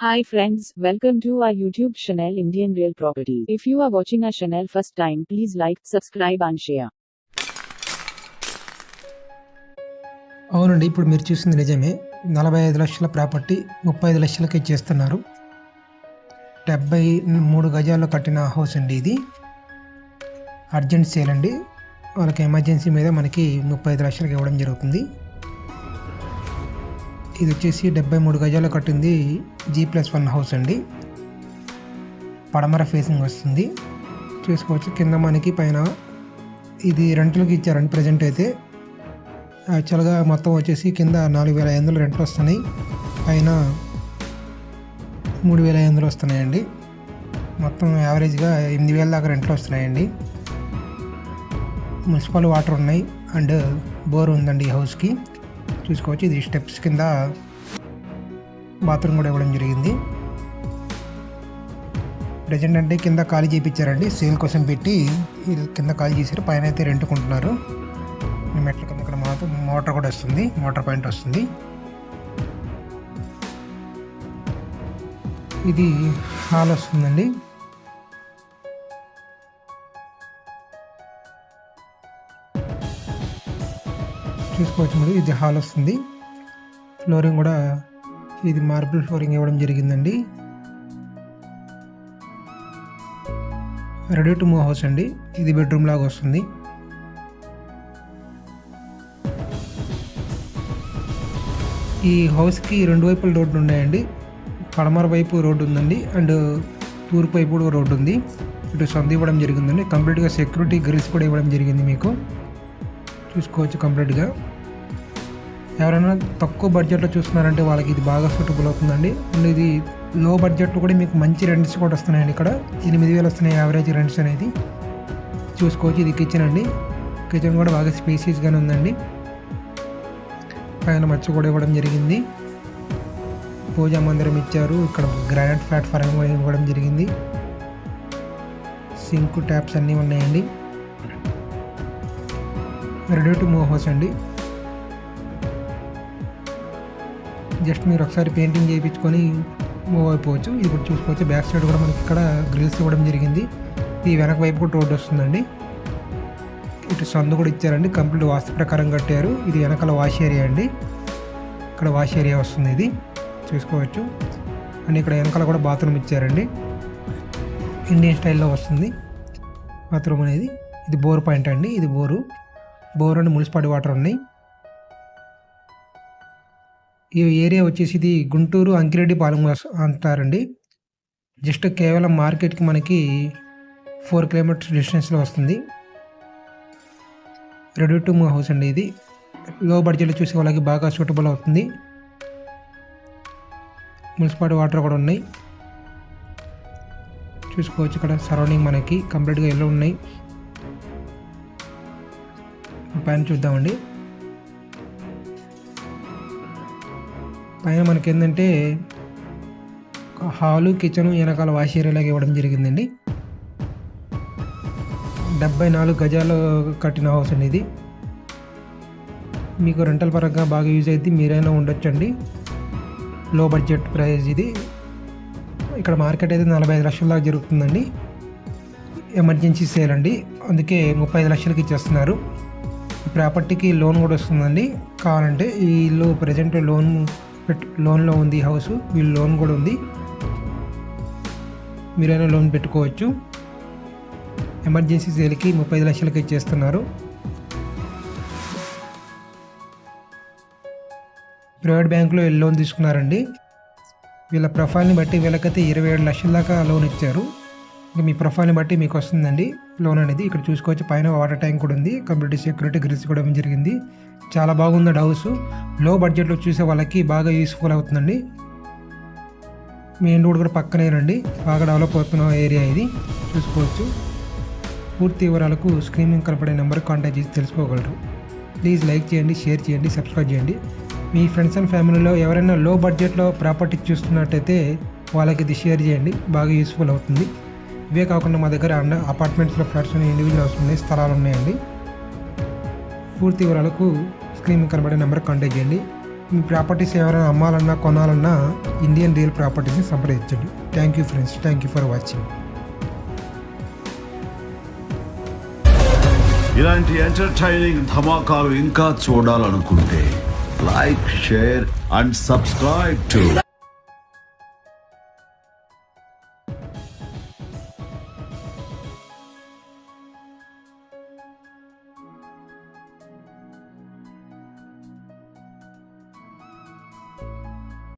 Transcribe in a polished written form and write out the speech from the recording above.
Hi friends, welcome to our YouTube channel Indian Real Property. If you are watching our channel first time, please like, subscribe and share. అవునండి, ఇప్పుడు మీరు చూసింది నిజమే. 45 లక్షల property 35 లక్షలకి చేస్తున్నారు. 73 గజాల్లో కట్టిన హౌస్ అండి ఇది. అర్జెంట్ సేల్ అండి. వాళ్ళకి ఎమర్జెన్సీ మీద మనకి 35 లక్షలకి ఇవ్వడం జరుగుతుంది. ఇది వచ్చేసి 73 గజాల్లో కట్టింది G+1 హౌస్ అండి. పడమర ఫేసింగ్ వస్తుంది. చూసుకోవచ్చు కింద మనకి పైన ఇది రెంట్లకి ఇచ్చారండి. ప్రజెంట్ అయితే యాక్చువల్గా మొత్తం వచ్చేసి కింద 4,500 రెంట్లు వస్తున్నాయి, పైన 3,500 వస్తున్నాయండి. మొత్తం యావరేజ్గా 8,000 దాకా రెంట్లు వస్తున్నాయండి. మున్సిపల్ వాటర్ ఉన్నాయి అండ్ బోర్ ఉందండి ఈ హౌస్కి. చూసుకోవచ్చు ఇది స్టెప్స్ కింద బాత్రూమ్ కూడా ఇవ్వడం జరిగింది. ప్రజెంట్ అంటే కింద ఖాళీ చేయించారండి, సేల్ కోసం పెట్టి కింద ఖాళీ చేశారు. పైన అయితే రెంట్కుంటున్నారు. మెట్ల కింద ఇక్కడ మాత్రం మోటార్ కూడా వస్తుంది, మోటార్ పాయింట్ వస్తుంది. ఇది హాల్ వస్తుందండి. చూసుకోవచ్చు మీరు, ఇది హాల్ వస్తుంది. ఫ్లోరింగ్ కూడా ఇది మార్బుల్ ఫ్లోరింగ్ ఇవ్వడం జరిగిందండి. రెడీ టు మూవ్ హౌస్ అండి. ఇది బెడ్రూమ్ లాగా వస్తుంది. ఈ హౌస్కి రెండు వైపుల రోడ్లు ఉన్నాయండి. పడమర వైపు రోడ్డు ఉందండి అండ్ తూర్పు వైపు కూడా రోడ్డు ఉంది. ఇటు సందు ఇవ్వడం జరిగిందండి. కంప్లీట్గా సెక్యూరిటీ గ్రిల్స్ కూడా ఇవ్వడం జరిగింది. మీకు చూసుకోవచ్చు కంప్లీట్గా. ఎవరైనా తక్కువ బడ్జెట్లో చూస్తున్నారంటే వాళ్ళకి ఇది బాగా సూటబుల్ అవుతుందండి. అండ్ ఇది లో బడ్జెట్లో కూడా మీకు మంచి రెంట్స్ కూడా వస్తున్నాయండి. ఇక్కడ 8,000 వస్తున్నాయి యావరేజ్ రెంట్స్ అనేది. చూసుకోవచ్చు ఇది కిచెన్ అండి. కిచెన్ కూడా బాగా స్పేసియస్గానే ఉందండి. పైన మచ్చ కూడా ఇవ్వడం జరిగింది. పూజా మందిరం ఇచ్చారు. ఇక్కడ గ్రానైట్ ప్లాట్ఫారం కూడా ఇవ్వడం జరిగింది. సింక్ ట్యాప్స్ అన్నీ ఉన్నాయండి. రెడీ టు మూవ్ హౌస్ అండి. జస్ట్ మీరు ఒకసారి పెయింటింగ్ చేయించుకొని మూవ్ అయిపోవచ్చు. ఇప్పుడు చూసుకోవచ్చు బ్యాక్ సైడ్ కూడా మనకి ఇక్కడ గ్రిల్స్ ఇవ్వడం జరిగింది. ఈ వెనక వైపు కూడా రోడ్డు వస్తుందండి. ఇటు సందు కూడా ఇచ్చారండి. కంప్లీట్ వాస్తు ప్రకారం కట్టారు. ఇది వెనకాల వాష్ ఏరియా అండి. ఇక్కడ వాష్ ఏరియా వస్తుంది. ఇది చూసుకోవచ్చు. అండ్ ఇక్కడ వెనకాల కూడా బాత్రూమ్ ఇచ్చారండి. ఇండియన్ స్టైల్లో వస్తుంది బాత్రూమ్ అనేది. ఇది బోర్ పాయింట్ అండి. ఇది బోర్ అండ్ మున్సిపాలిటీ వాటర్ ఉన్నాయి. ఈ ఏరియా వచ్చేసి ఇది గుంటూరు అంకిరెడ్డి పాలెం అంటారండి. జస్ట్ కేవలం మార్కెట్కి మనకి 4 కిలోమీటర్స్ డిస్టెన్స్లో వస్తుంది. రెడీ టు మూవ్ హౌస్ అండి. ఇది లో బడ్జెట్లో చూసే వాళ్ళకి బాగా సూటబుల్ అవుతుంది. మున్సిపాలిటీ వాటర్ కూడా ఉన్నాయి. చూసుకోవచ్చు ఇక్కడ సరౌండింగ్ మనకి కంప్లీట్గా ఎల్లో ఉన్నాయి. పైన చూద్దామండి. పైన మనకి ఏంటంటే హాలు, కిచెన్, వెనకాల వాష్ ఏరియాలాగా ఇవ్వడం జరిగిందండి. 74 గజాలు కట్టిన హౌస్ అండి ఇది. మీకు రెంటల్ పరంగా బాగా యూజ్ అయితే మీరైనా ఉండొచ్చండి. లో బడ్జెట్ ప్రైస్ ఇది. ఇక్కడ మార్కెట్ అయితే 45 లక్షల దాకా జరుగుతుందండి. ఎమర్జెన్సీ సేల్ అండి, అందుకే 35 లక్షలకి ఇచ్చేస్తున్నారు. ప్రాపర్టీకి లోన్ కూడా వస్తుందండి. కావాలంటే ఈ ఇల్లు ప్రజెంట్ లోన్లో ఉంది. హౌస్ వీళ్ళు లోన్ కూడా ఉంది. మీరైనా లోన్ పెట్టుకోవచ్చు. ఎమర్జెన్సీ సేల్కి 35 లక్షలకి ఇచ్చేస్తున్నారు. ప్రైవేట్ బ్యాంకులో లోన్ తీసుకున్నారండి. వీళ్ళ ప్రొఫైల్ని బట్టి వీళ్ళకైతే 27 లక్షల దాకా లోన్ ఇచ్చారు. ఇంకా మీ ప్రొఫైల్ని బట్టి మీకు వస్తుందండి లోన్ అనేది. ఇక్కడ చూసుకోవచ్చు పైన వాటర్ ట్యాంక్ కూడా ఉంది. కంప్లీట్ సెక్యూరిటీ గ్రిల్స్ కూడా జరిగింది. చాలా బాగుందండి హౌస్. లో బడ్జెట్లో చూసే వాళ్ళకి బాగా యూస్ఫుల్ అవుతుందండి. మెయిన్ రోడ్ కూడా పక్కనేనండి. బాగా డెవలప్ అవుతున్న ఏరియా ఇది. చూసుకోవచ్చు. పూర్తి వివరాలకు స్క్రీన్ మీద కనపడే నెంబర్కి కాంటాక్ట్ చేసి తెలుసుకోగలరు. ప్లీజ్ లైక్ చేయండి, షేర్ చేయండి, సబ్స్క్రైబ్ చేయండి. మీ ఫ్రెండ్స్ అండ్ ఫ్యామిలీలో ఎవరైనా లో బడ్జెట్లో ప్రాపర్టీ చూస్తున్నట్టయితే వాళ్ళకి ఇది షేర్ చేయండి. బాగా యూస్ఫుల్ అవుతుంది. ఇవే కాకుండా మా దగ్గర అపార్ట్మెంట్స్లో ఫ్లాట్స్ ఉన్నాయి, ఇండివిజువల్ హౌస్ ఉన్నాయి, స్థలాలు ఉన్నాయండి. పూర్తి వివరాలకు స్క్రీన్ కనబడే నెంబర్కి కాంటాక్ట్ చేయండి. మీ ప్రాపర్టీస్ ఎవరైనా అమ్మాలన్నా కొనాలన్నా ఇండియన్ రియల్ ప్రాపర్టీస్ని సంప్రదించండి. Thank you friends, thank you for watching. ఇలాంటి ఎంటర్టైనింగ్ ధమాకాలు ఇంకా చూడాలనుకుంటే like, share and subscribe to